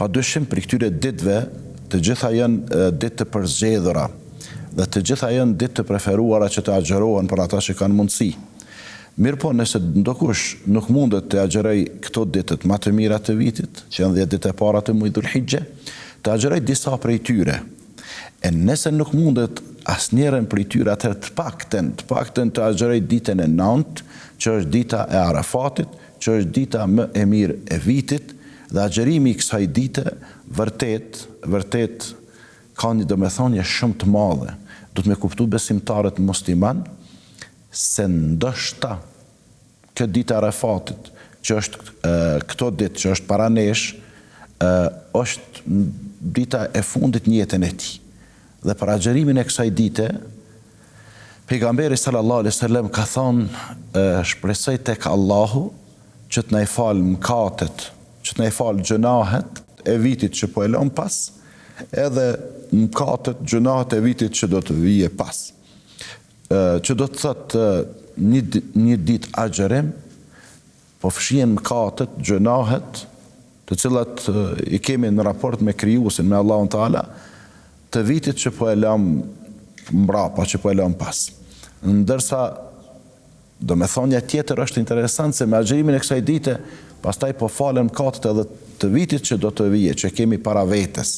Padyshim për këtyre ditëve, të gjitha janë ditë të përzgjedhura dhe të gjitha janë ditë të preferuara që të agjerohen për ata që kanë mundësi. Mirë po, nëse ndokush nuk mundet të agjeroj këto ditët më të mira të vitit, që janë 10 ditë e para të muajit Dhulhigje, të agjeroj disa prej tyre. E nëse nuk mundet asnjërin prej tyre, atëherë të paktën të agjeroj ditën e 9, që është dita e Arafatit, që është dita më e mirë e vitit, dhe agjerimi i kësaj dite vërtet ka një domethënie shumë të madhe. Do të me kuptu besimtarët musliman se ndoshta këtë ditë Arafatit, që është këto ditë që është para nesh, është dita e fundit në jetën e tij. Dhe për agjerimin e kësaj dite, pejgamberi sallallahu alaihi wasallam ka thonë, shpresoj tek Allahu që të na i falë mëkatet, që të na i falë gjunahet e vitit që po e lëm pas, edhe mëkatet, gjunahet e vitit që do të vije pas. Që do të thotë një ditë agjerim, po fshihen mëkatet, gjunahet, të cilat i kemi në raport me krijuesin, me Allahun Teala, të vitit që po e lëm mbrapa, që po e lëm pas. Ndërsa domethënia tjetër është interesant se me agjerimin e kësaj dite, pastaj po falen mëkatet edhe të vitit që do të vije, që kemi para vetes.